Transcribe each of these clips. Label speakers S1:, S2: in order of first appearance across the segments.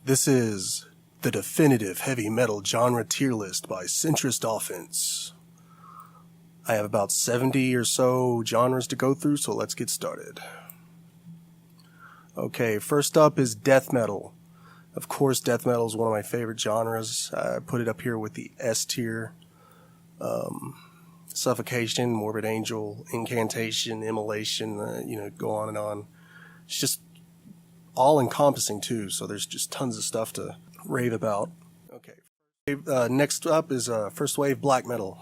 S1: This is the definitive heavy metal genre tier list by Centrist Offense. I have about 70 or so genres to go through, so let's get started. Okay, first up is death metal. Of course, death metal is one of my favorite genres. I put it up here with the S tier. Suffocation, Morbid Angel, Incantation, Immolation, go on and on. It's just all-encompassing, too, so there's just tons of stuff to rave about. Okay, next up is first wave black metal.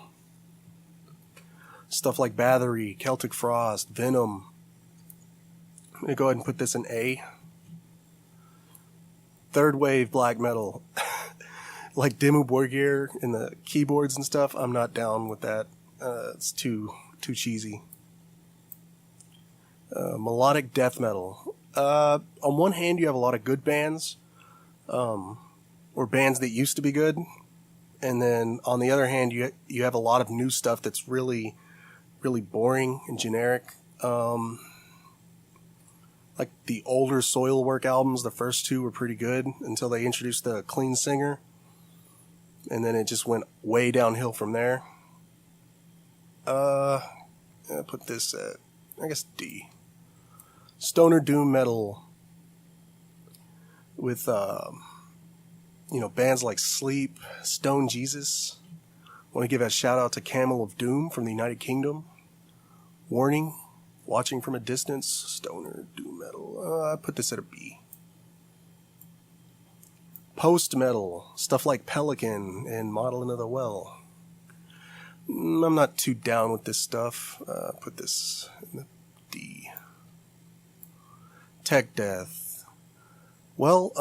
S1: Stuff like Bathory, Celtic Frost, Venom. I'm going to go ahead and put this in A. Third wave black metal. Like Dimmu Borgir and the keyboards and stuff, I'm not down with that. It's too cheesy. Melodic death metal. On one hand, you have a lot of good bands, or bands that used to be good, and then on the other hand, you have a lot of new stuff that's really, really boring and generic. Like the older Soilwork albums, the first two were pretty good until they introduced the clean singer, and then it just went way downhill from there. I'll put this at, I guess, D. Stoner doom metal with, bands like Sleep, Stone Jesus. Want to give a shout out to Camel of Doom from the United Kingdom. Warning, Watching from a Distance, Stoner doom metal. I put this at a B. Post metal, stuff like Pelican and Model Into the Well. I'm not too down with this stuff. Put this in the D. Tech death. Well,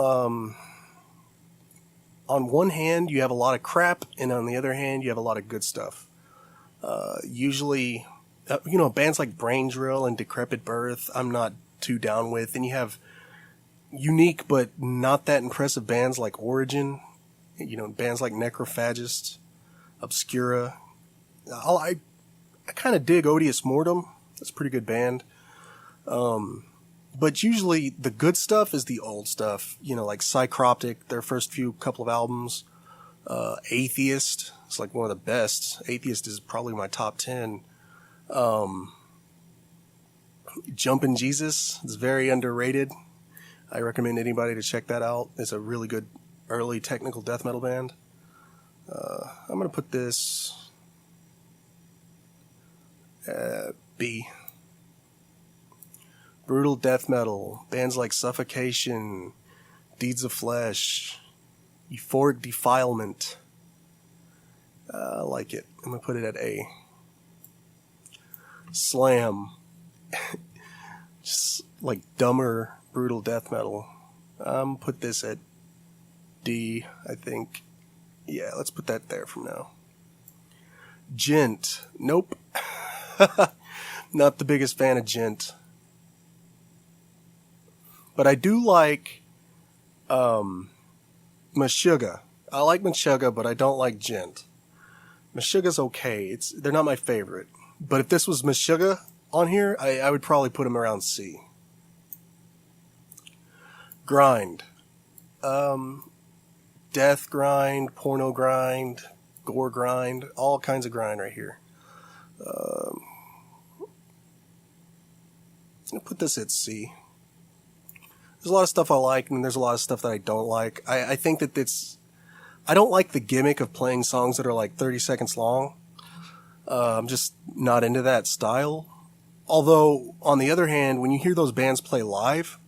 S1: on one hand, you have a lot of crap, and on the other hand, you have a lot of good stuff. Usually, bands like Brain Drill and Decrepit Birth, I'm not too down with. And you have unique but not that impressive bands like Origin, bands like Necrophagist, Obscura. I kind of dig Odious Mortem. That's a pretty good band. But usually the good stuff is the old stuff, like Psychroptic, their first couple of albums. Atheist, it's like one of the best. Atheist is probably my top 10. Jumpin' Jesus is very underrated. I recommend anybody to check that out. It's a really good early technical death metal band. I'm going to put this at B. Brutal death metal. Bands like Suffocation, Deeds of Flesh, Euphoric Defilement. I like it. I'm going to put it at A. Slam. Just like dumber, brutal death metal. I'm going to put this at D, I think. Yeah, let's put that there from now. Gent. Nope. Not the biggest fan of Gent. But I do like Meshuggah. I like Meshuggah, but I don't like Gent. Meshuggah's okay. They're not my favorite. But if this was Meshuggah on here, I would probably put them around C. Grind. Death grind, porno grind, gore grind, all kinds of grind right here. I'll put this at C. There's a lot of stuff I like, and there's a lot of stuff that I don't like. I think that I don't like the gimmick of playing songs that are like 30 seconds long. I'm just not into that style. Although, on the other hand, when you hear those bands play live,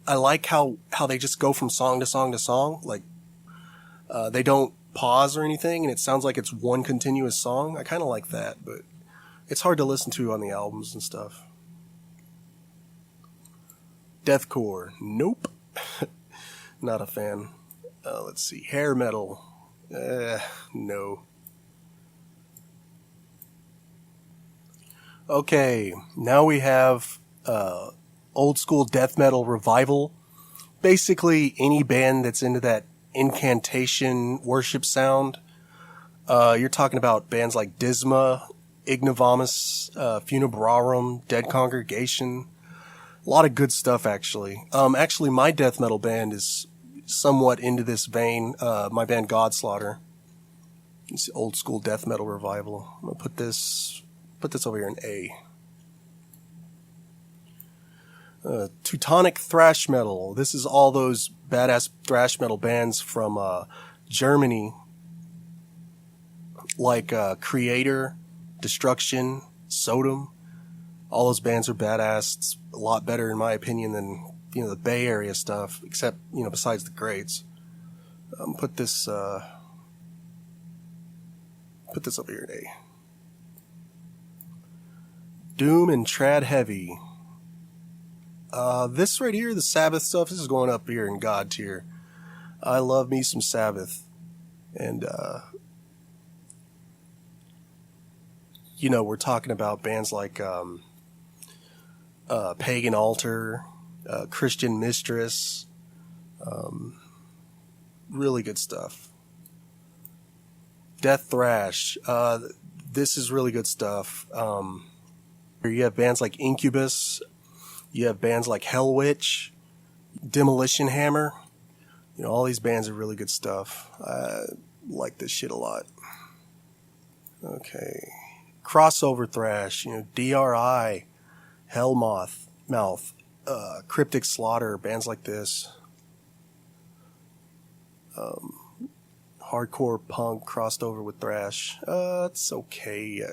S1: I like how they just go from song to song to song. Like, they don't pause or anything, and it sounds like it's one continuous song. I kind of like that, but it's hard to listen to on the albums and stuff. Deathcore. Nope. Not a fan. Let's see. Hair metal. No. Okay, now we have old school death metal revival. Basically, any band that's into that incantation worship sound. You're talking about bands like Disma, Ignovamus, Funebrarum, Dead Congregation. A lot of good stuff, actually. Actually, my death metal band is somewhat into this vein. My band Godslaughter. It's old school death metal revival. I'm gonna put this over here in A. Teutonic thrash metal. This is all those badass thrash metal bands from Germany, like Creator, Destruction, Sodom. All those bands are badass. It's a lot better, in my opinion, than the Bay Area stuff. Except besides the greats. Put this over here in A. Doom and trad heavy. This right here, the Sabbath stuff, this is going up here in God tier. I love me some Sabbath. And, we're talking about bands like Pagan Altar, Christian Mistress. Really good stuff. Death Thrash. This is really good stuff. You have bands like Incubus. You have bands like Hell Witch, Demolition Hammer. All these bands are really good stuff. I like this shit a lot. Okay. Crossover thrash, DRI, Hellmoth, Mouth, Cryptic Slaughter, bands like this. Hardcore punk crossed over with thrash. It's okay.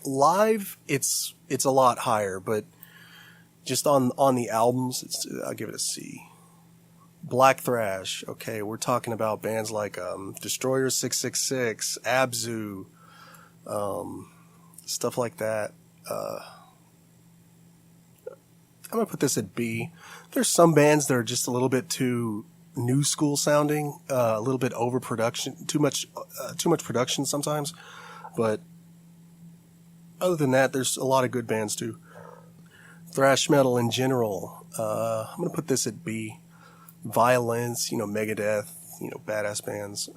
S1: Live, it's a lot higher, but just on the albums, I'll give it a C. Black thrash. Okay, we're talking about bands like Destroyer 666, Abzu, stuff like that. I'm gonna put this at B. There's some bands that are just a little bit too new school sounding, a little bit overproduction, too much production sometimes, but other than that, there's a lot of good bands too. Thrash metal in general. I'm gonna put this at B. Violence, Megadeth, badass bands.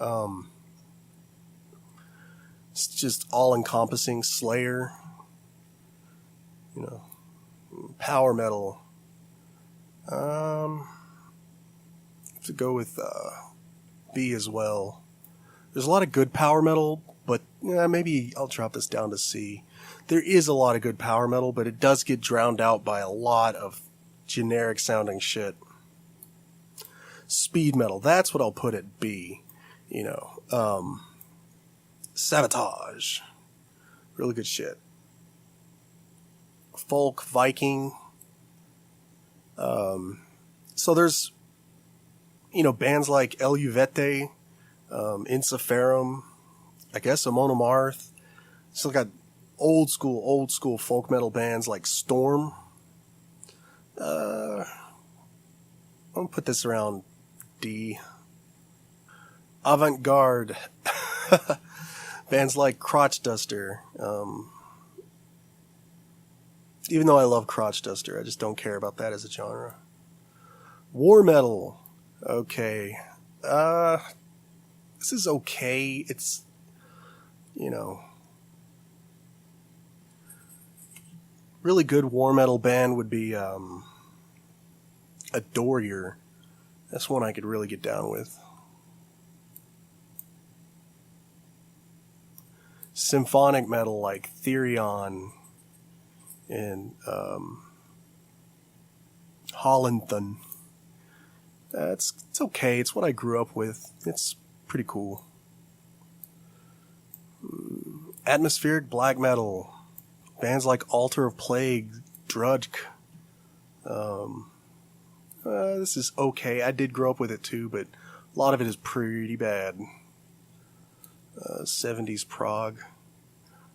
S1: It's just all encompassing. Slayer, power metal. To go with B as well. There's a lot of good power metal, but maybe I'll drop this down to C. There is a lot of good power metal, but it does get drowned out by a lot of generic sounding shit. Speed metal, that's what I'll put at B. Sabotage. Really good shit. Folk, Viking. So there's, bands like El Uvete, Insiferum, I guess Amon Amarth. Still got old school folk metal bands like Storm. I'm gonna put this around D. Avant-garde. Bands like Crotch Duster. Even though I love Crotch Duster, I just don't care about that as a genre. War metal. Okay. This is okay. It's, really good war metal band would be Adore Your. That's one I could really get down with. Symphonic metal like Therion and Hollenthan. It's okay. It's what I grew up with. It's pretty cool. Atmospheric black metal. Bands like Altar of Plague, Drudge. This is okay. I did grow up with it too, but a lot of it is pretty bad. 70s prog.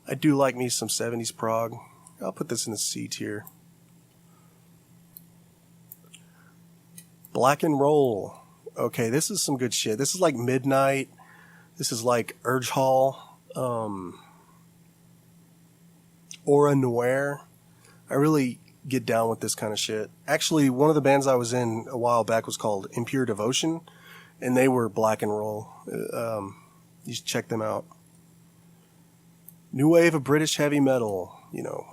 S1: I do like me some 70s prog. I'll put this in the C tier. Black and roll. Okay, this is some good shit. This is like Midnight. This is like Urge Hall. Aura Noir. I really get down with this kind of shit. Actually, one of the bands I was in a while back was called Impure Devotion, and they were black and roll. You should check them out. New wave of British heavy metal,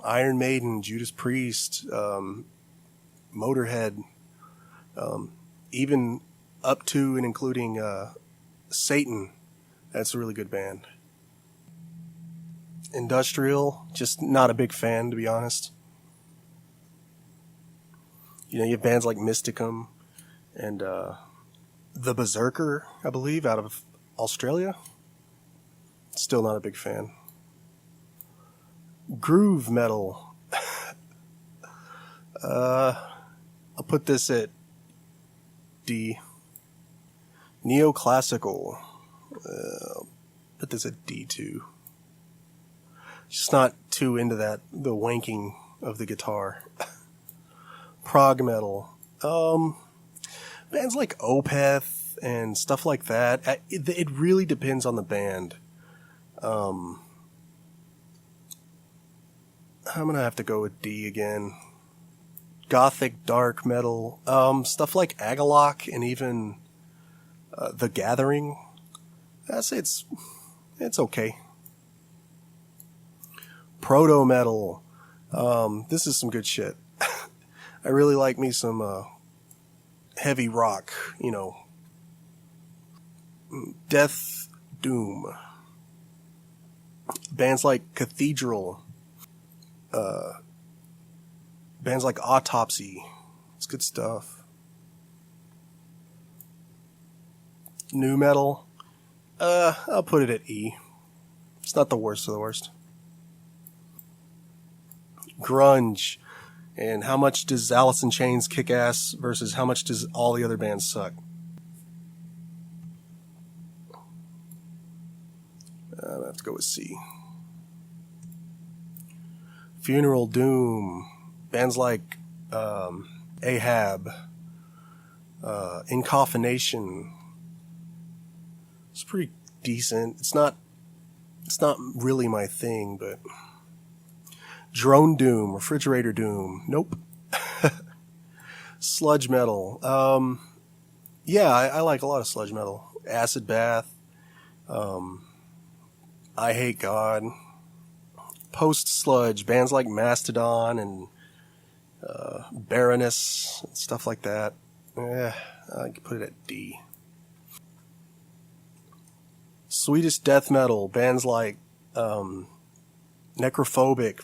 S1: Iron Maiden, Judas Priest, Motorhead, even up to and including Satan. That's a really good band. Industrial, just not a big fan, to be honest. You have bands like Mysticum and The Berserker, I believe, out of Australia. Still not a big fan. Groove metal. I'll put this at D. Neoclassical. Put this at D too. Just not too into the wanking of the guitar. Prog metal. Bands like Opeth and stuff like that. It really depends on the band. I'm gonna have to go with D again. Gothic dark metal. Stuff like Agalloch and even The Gathering. I'd say it's okay. Proto metal. This is some good shit. I really like me some heavy rock, Death Doom. Bands like Cathedral. Bands like Autopsy. It's good stuff. New metal. I'll put it at E. It's not the worst of the worst. Grunge. And how much does Alice in Chains kick ass versus how much does all the other bands suck? I have to go with C. Funeral Doom. Bands like Ahab. Incoffination. It's pretty decent. It's not really my thing, but Drone Doom, Refrigerator Doom. Nope. Sludge metal. Yeah, I like a lot of sludge metal. Acid Bath. I Hate God. Post sludge, bands like Mastodon and Baroness and stuff like that. I could put it at D. Swedish death metal, bands like Necrophobic,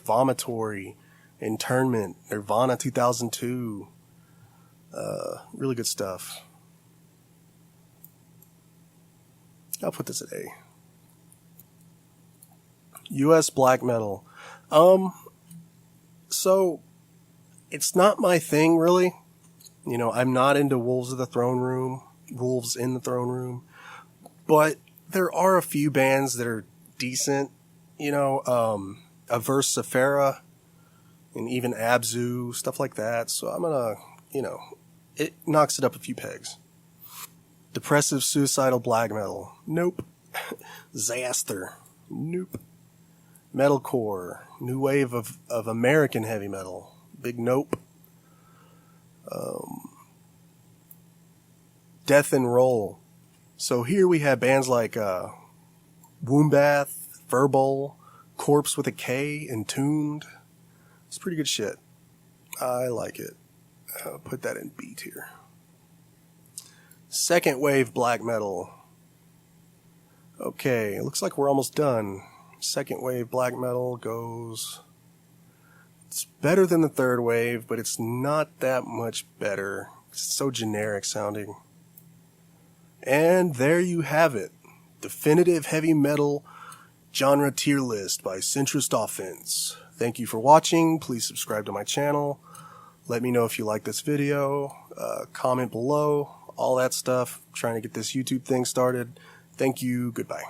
S1: Vomitory, Internment, Nirvana 2002. Really good stuff. I'll put this at A. US black metal. So it's not my thing really. I'm not into Wolves in the Throne Room, but there are a few bands that are decent. Averse Sephara and even Abzu, stuff like that. So I'm gonna, it knocks it up a few pegs. Depressive suicidal black metal. Nope. Zaster. Nope. Metalcore. New wave of American heavy metal. Big nope. Death and Roll. So here we have bands like Woombath, Verbal, Corpse with a K, Entombed. It's pretty good shit. I like it. I'll put that in B tier. Second wave black metal. Okay, it looks like we're almost done. Second wave black metal goes... It's better than the third wave, but it's not that much better. It's so generic sounding. And there you have it. Definitive heavy metal genre tier list by Centrist Offense. Thank you for watching. Please subscribe to my channel. Let me know if you like this video. Comment below. All that stuff. Trying to get this YouTube thing started. Thank you. Goodbye.